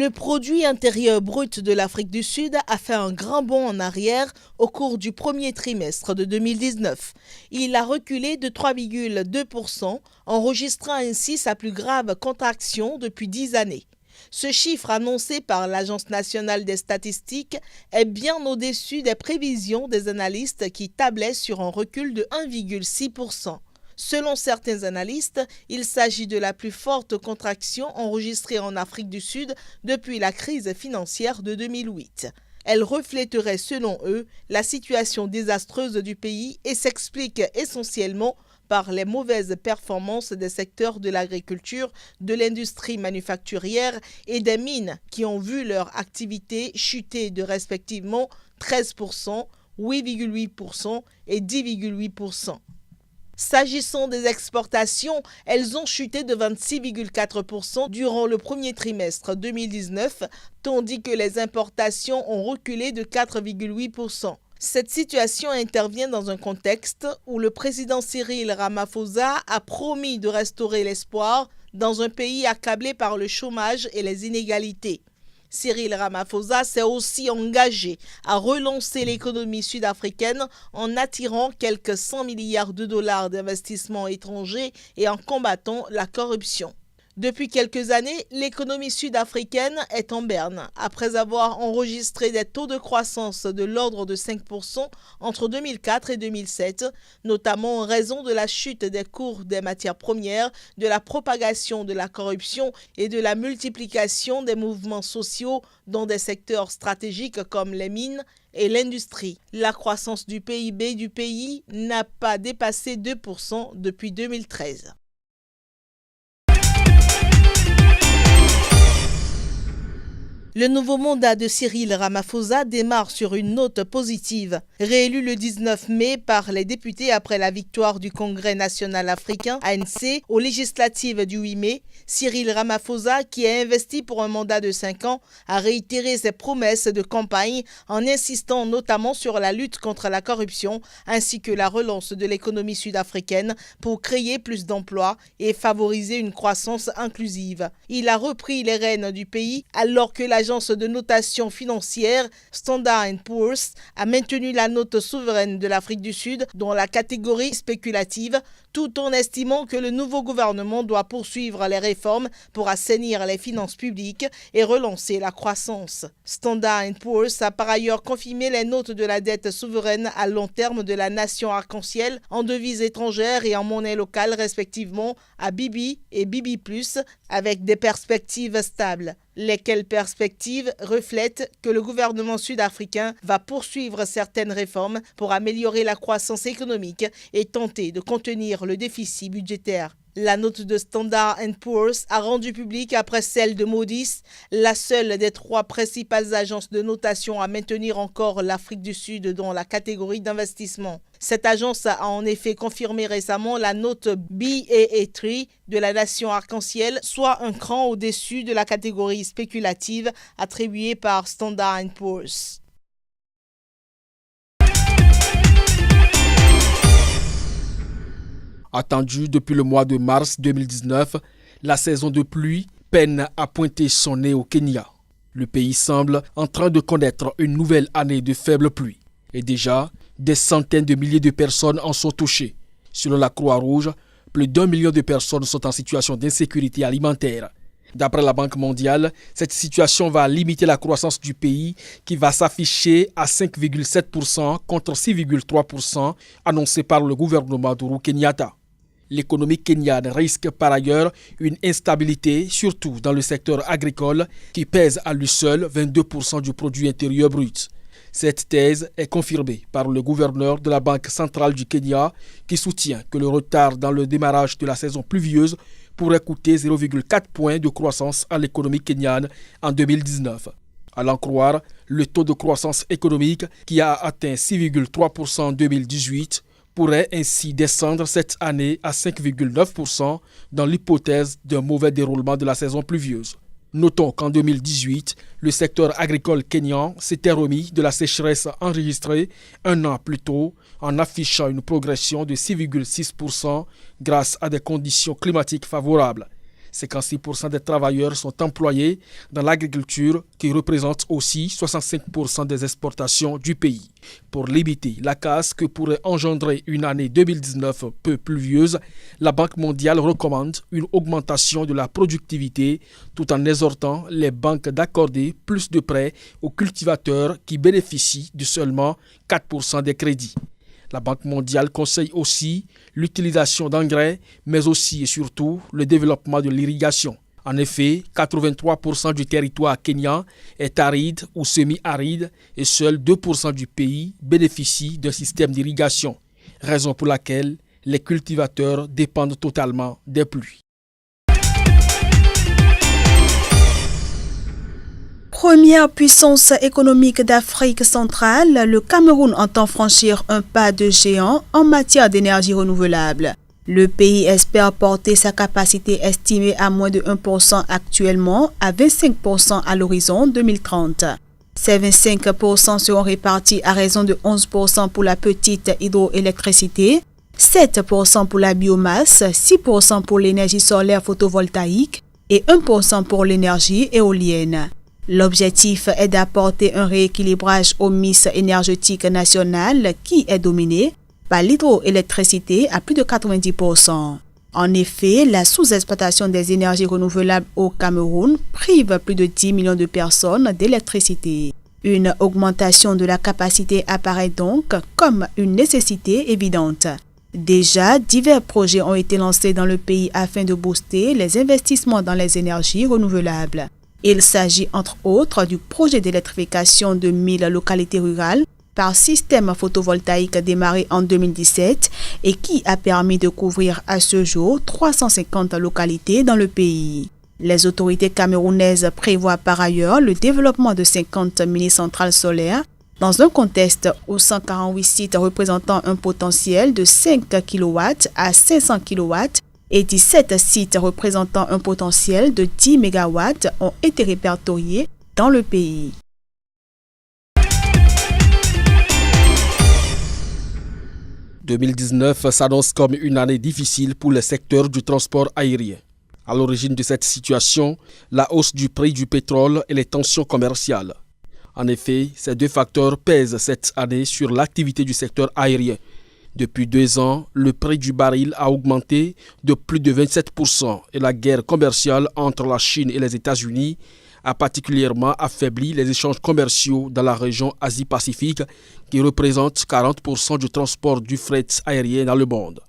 Le produit intérieur brut de l'Afrique du Sud a fait un grand bond en arrière au cours du premier trimestre de 2019. Il a reculé de 3,2%, enregistrant ainsi sa plus grave contraction depuis 10 années. Ce chiffre annoncé par l'Agence nationale des statistiques est bien au-dessus des prévisions des analystes qui tablaient sur un recul de 1,6%. Selon certains analystes, il s'agit de la plus forte contraction enregistrée en Afrique du Sud depuis la crise financière de 2008. Elle reflèterait, selon eux, la situation désastreuse du pays et s'explique essentiellement par les mauvaises performances des secteurs de l'agriculture, de l'industrie manufacturière et des mines qui ont vu leur activité chuter de respectivement 13%, 8,8% et 10,8%. S'agissant des exportations, elles ont chuté de 26,4% durant le premier trimestre 2019, tandis que les importations ont reculé de 4,8%. Cette situation intervient dans un contexte où le président Cyril Ramaphosa a promis de restaurer l'espoir dans un pays accablé par le chômage et les inégalités. Cyril Ramaphosa s'est aussi engagé à relancer l'économie sud-africaine en attirant quelques 100 milliards de dollars d'investissements étrangers et en combattant la corruption. Depuis quelques années, l'économie sud-africaine est en berne, après avoir enregistré des taux de croissance de l'ordre de 5% entre 2004 et 2007, notamment en raison de la chute des cours des matières premières, de la propagation de la corruption et de la multiplication des mouvements sociaux dans des secteurs stratégiques comme les mines et l'industrie. La croissance du PIB du pays n'a pas dépassé 2% depuis 2013. Le nouveau mandat de Cyril Ramaphosa démarre sur une note positive. Réélu le 19 mai par les députés après la victoire du Congrès national africain, ANC, aux législatives du 8 mai, Cyril Ramaphosa, qui est investi pour un mandat de 5 ans, a réitéré ses promesses de campagne en insistant notamment sur la lutte contre la corruption ainsi que la relance de l'économie sud-africaine pour créer plus d'emplois et favoriser une croissance inclusive. Il a repris les rênes du pays alors que l'agence de notation financière Standard & Poor's a maintenu la note souveraine de l'Afrique du Sud dans la catégorie spéculative, tout en estimant que le nouveau gouvernement doit poursuivre les réformes pour assainir les finances publiques et relancer la croissance. Standard & Poor's a par ailleurs confirmé les notes de la dette souveraine à long terme de la nation arc-en-ciel en devises étrangères et en monnaie locale respectivement à BB et BB+, avec des perspectives stables. Lesquelles perspectives reflètent que le gouvernement sud-africain va poursuivre certaines réformes pour améliorer la croissance économique et tenter de contenir le déficit budgétaire. La note de Standard & Poor's a rendu publique après celle de Moody's, la seule des 3 principales agences de notation à maintenir encore l'Afrique du Sud dans la catégorie d'investissement. Cette agence a en effet confirmé récemment la note Baa3 de la nation arc-en-ciel, soit un cran au-dessus de la catégorie spéculative attribuée par Standard & Poor's. Attendue depuis le mois de mars 2019, la saison de pluie peine à pointer son nez au Kenya. Le pays semble en train de connaître une nouvelle année de faibles pluies. Et déjà, des centaines de milliers de personnes en sont touchées. Selon la Croix-Rouge, plus d'1 million de personnes sont en situation d'insécurité alimentaire. D'après la Banque mondiale, cette situation va limiter la croissance du pays qui va s'afficher à 5,7% contre 6,3% annoncé par le gouvernement d'Ourou Kenyatta. L'économie kenyane risque par ailleurs une instabilité, surtout dans le secteur agricole, qui pèse à lui seul 22% du produit intérieur brut. Cette thèse est confirmée par le gouverneur de la Banque centrale du Kenya, qui soutient que le retard dans le démarrage de la saison pluvieuse pourrait coûter 0,4 points de croissance à l'économie kenyane en 2019. À l'en croire, le taux de croissance économique, qui a atteint 6,3% en 2018, pourrait ainsi descendre cette année à 5,9% dans l'hypothèse d'un mauvais déroulement de la saison pluvieuse. Notons qu'en 2018, le secteur agricole kényan s'était remis de la sécheresse enregistrée un an plus tôt en affichant une progression de 6,6% grâce à des conditions climatiques favorables. 56% des travailleurs sont employés dans l'agriculture qui représente aussi 65% des exportations du pays. Pour limiter la casse que pourrait engendrer une année 2019 peu pluvieuse, la Banque mondiale recommande une augmentation de la productivité tout en exhortant les banques d'accorder plus de prêts aux cultivateurs qui bénéficient de seulement 4% des crédits. La Banque mondiale conseille aussi l'utilisation d'engrais, mais aussi et surtout le développement de l'irrigation. En effet, 83% du territoire kenyan est aride ou semi-aride et seuls 2% du pays bénéficient d'un système d'irrigation, raison pour laquelle les cultivateurs dépendent totalement des pluies. Première puissance économique d'Afrique centrale, le Cameroun entend franchir un pas de géant en matière d'énergie renouvelable. Le pays espère porter sa capacité estimée à moins de 1% actuellement à 25% à l'horizon 2030. Ces 25% seront répartis à raison de 11% pour la petite hydroélectricité, 7% pour la biomasse, 6% pour l'énergie solaire photovoltaïque et 1% pour l'énergie éolienne. L'objectif est d'apporter un rééquilibrage au mix énergétique national qui est dominé par l'hydroélectricité à plus de 90%. En effet, la sous-exploitation des énergies renouvelables au Cameroun prive plus de 10 millions de personnes d'électricité. Une augmentation de la capacité apparaît donc comme une nécessité évidente. Déjà, divers projets ont été lancés dans le pays afin de booster les investissements dans les énergies renouvelables. Il s'agit entre autres du projet d'électrification de 1000 localités rurales par système photovoltaïque démarré en 2017 et qui a permis de couvrir à ce jour 350 localités dans le pays. Les autorités camerounaises prévoient par ailleurs le développement de 50 mini-centrales solaires dans un contexte où 148 sites représentant un potentiel de 5 kW à 500 kW et 17 sites représentant un potentiel de 10 MW ont été répertoriés dans le pays. « 2019 s'annonce comme une année difficile pour le secteur du transport aérien. À l'origine de cette situation, la hausse du prix du pétrole et les tensions commerciales. En effet, ces deux facteurs pèsent cette année sur l'activité du secteur aérien. Depuis 2 ans, le prix du baril a augmenté de plus de 27% et la guerre commerciale entre la Chine et les États-Unis a particulièrement affaibli les échanges commerciaux dans la région Asie-Pacifique qui représente 40% du transport du fret aérien dans le monde.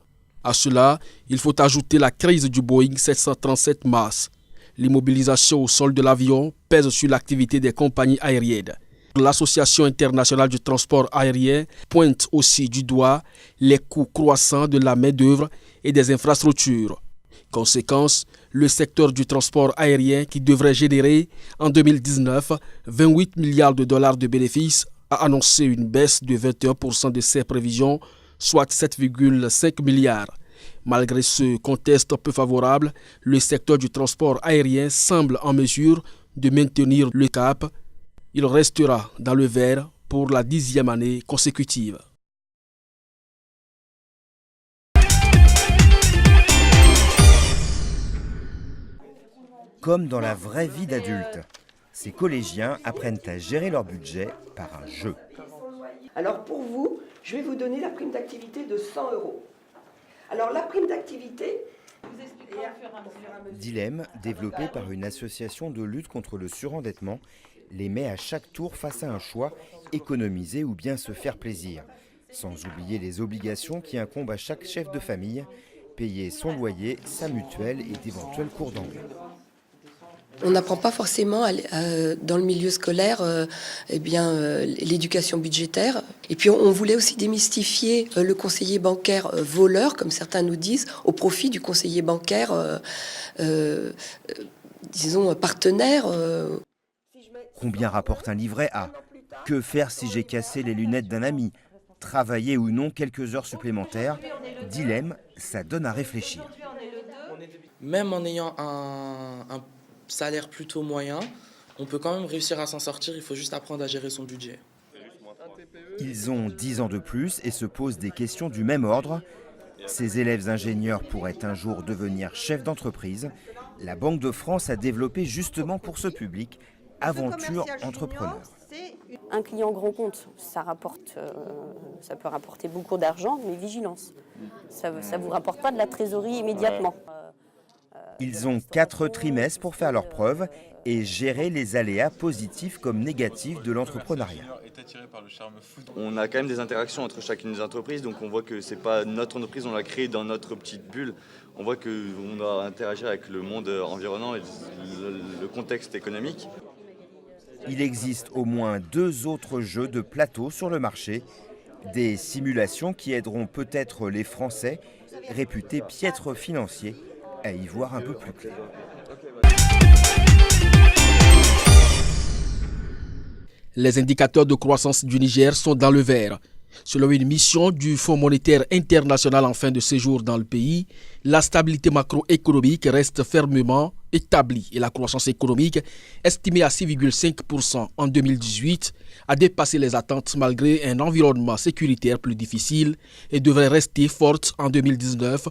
À cela, il faut ajouter la crise du Boeing 737 MAX. L'immobilisation au sol de l'avion pèse sur l'activité des compagnies aériennes. L'Association internationale du transport aérien pointe aussi du doigt les coûts croissants de la main-d'œuvre et des infrastructures. Conséquence, le secteur du transport aérien qui devrait générer en 2019 28 milliards de dollars de bénéfices a annoncé une baisse de 21% de ses prévisions, soit 7,5 milliards. Malgré ce contexte peu favorable, le secteur du transport aérien semble en mesure de maintenir le cap. Il restera dans le vert pour la 10e année consécutive. Comme dans la vraie vie d'adulte, ces collégiens apprennent à gérer leur budget par un jeu. Alors pour vous, je vais vous donner la prime d'activité de 100 €. Alors la prime d'activité... Dilemme, développé par une association de lutte contre le surendettement, les met à chaque tour face à un choix, économiser ou bien se faire plaisir. Sans oublier les obligations qui incombent à chaque chef de famille, payer son loyer, sa mutuelle et d'éventuels cours d'anglais. On n'apprend pas forcément dans le milieu scolaire l'éducation budgétaire. Et puis on voulait aussi démystifier le conseiller bancaire voleur, comme certains nous disent, au profit du conseiller bancaire, partenaire. Combien rapporte un livret A? Que faire si j'ai cassé les lunettes d'un ami? Travailler ou non quelques heures supplémentaires? Dilemme, ça donne à réfléchir. Même en ayant un salaire plutôt moyen, on peut quand même réussir à s'en sortir, il faut juste apprendre à gérer son budget. Ils ont 10 ans de plus et se posent des questions du même ordre. Ces élèves ingénieurs pourraient un jour devenir chefs d'entreprise. La Banque de France a développé justement pour ce public Aventure Entrepreneur. Un client grand compte, ça peut rapporter beaucoup d'argent, mais vigilance. Ça ne vous rapporte pas de la trésorerie immédiatement. Ils ont 4 trimestres pour faire leurs preuves et gérer les aléas positifs comme négatifs de l'entrepreneuriat. On a quand même des interactions entre chacune des entreprises, donc on voit que ce n'est pas notre entreprise, on l'a créée dans notre petite bulle. On voit qu'on doit interagir avec le monde environnant et le contexte économique. Il existe au moins 2 autres jeux de plateau sur le marché, des simulations qui aideront peut-être les Français, réputés piètres financiers, à y voir un peu plus clair. Les indicateurs de croissance du Niger sont dans le vert. Selon une mission du Fonds monétaire international en fin de séjour dans le pays, la stabilité macroéconomique reste fermement établie et la croissance économique, estimée à 6,5% en 2018, a dépassé les attentes malgré un environnement sécuritaire plus difficile et devrait rester forte en 2019,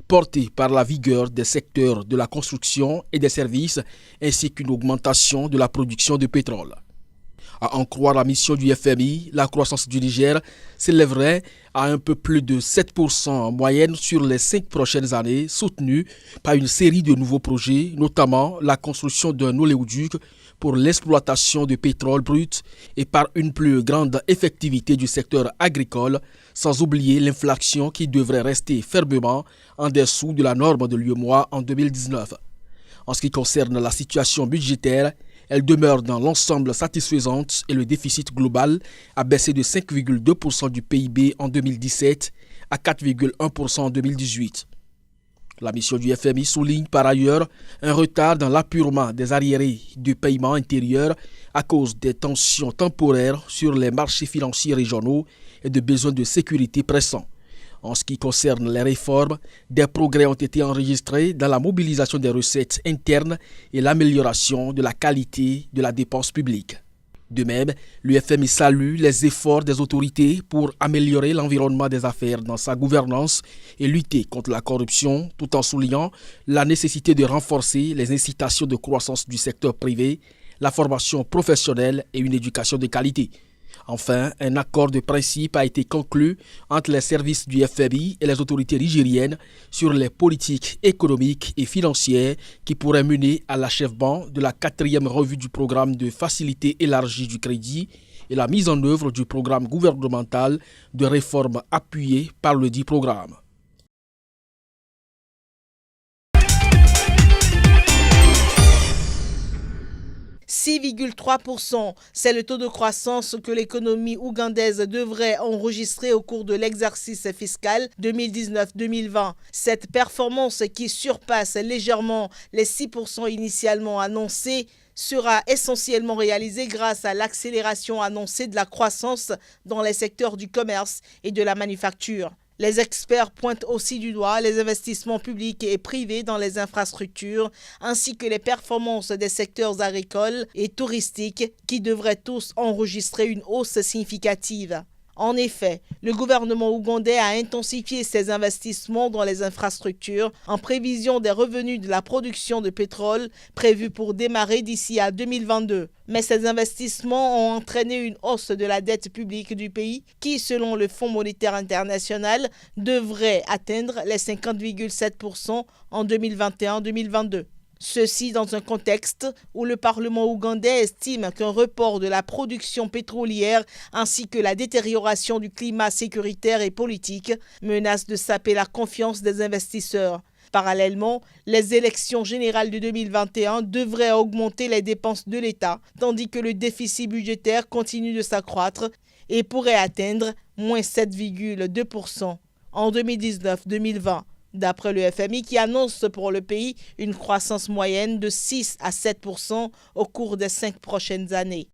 portée par la vigueur des secteurs de la construction et des services ainsi qu'une augmentation de la production de pétrole. À en croire la mission du FMI, la croissance du Niger s'élèverait à un peu plus de 7% en moyenne sur les 5 prochaines années, soutenue par une série de nouveaux projets, notamment la construction d'un oléoduc pour l'exploitation de pétrole brut et par une plus grande effectivité du secteur agricole, sans oublier l'inflation qui devrait rester fermement en dessous de la norme de l'UEMOA en 2019. En ce qui concerne la situation budgétaire, elle demeure dans l'ensemble satisfaisante et le déficit global a baissé de 5,2% du PIB en 2017 à 4,1% en 2018. La mission du FMI souligne par ailleurs un retard dans l'appurement des arriérés du paiement intérieur à cause des tensions temporaires sur les marchés financiers régionaux et de besoins de sécurité pressants. En ce qui concerne les réformes, des progrès ont été enregistrés dans la mobilisation des recettes internes et l'amélioration de la qualité de la dépense publique. De même, le FMI salue les efforts des autorités pour améliorer l'environnement des affaires dans sa gouvernance et lutter contre la corruption, tout en soulignant la nécessité de renforcer les incitations de croissance du secteur privé, la formation professionnelle et une éducation de qualité. Enfin, un accord de principe a été conclu entre les services du FMI et les autorités nigériennes sur les politiques économiques et financières qui pourraient mener à l'achèvement de la 4e revue du programme de facilité élargie du crédit et la mise en œuvre du programme gouvernemental de réforme appuyé par le dit programme. « 6,3%, c'est le taux de croissance que l'économie ougandaise devrait enregistrer au cours de l'exercice fiscal 2019-2020. Cette performance qui surpasse légèrement les 6% initialement annoncés sera essentiellement réalisée grâce à l'accélération annoncée de la croissance dans les secteurs du commerce et de la manufacture. Les experts pointent aussi du doigt les investissements publics et privés dans les infrastructures, ainsi que les performances des secteurs agricoles et touristiques qui devraient tous enregistrer une hausse significative. En effet, le gouvernement ougandais a intensifié ses investissements dans les infrastructures en prévision des revenus de la production de pétrole prévus pour démarrer d'ici à 2022. Mais ces investissements ont entraîné une hausse de la dette publique du pays qui, selon le Fonds monétaire international, devrait atteindre les 50,7% en 2021-2022. Ceci dans un contexte où le Parlement ougandais estime qu'un report de la production pétrolière ainsi que la détérioration du climat sécuritaire et politique menacent de saper la confiance des investisseurs. Parallèlement, les élections générales de 2021 devraient augmenter les dépenses de l'État, tandis que le déficit budgétaire continue de s'accroître et pourrait atteindre moins 7,2% en 2019-2020. D'après le FMI qui annonce pour le pays une croissance moyenne de 6 à 7% au cours des 5 prochaines années.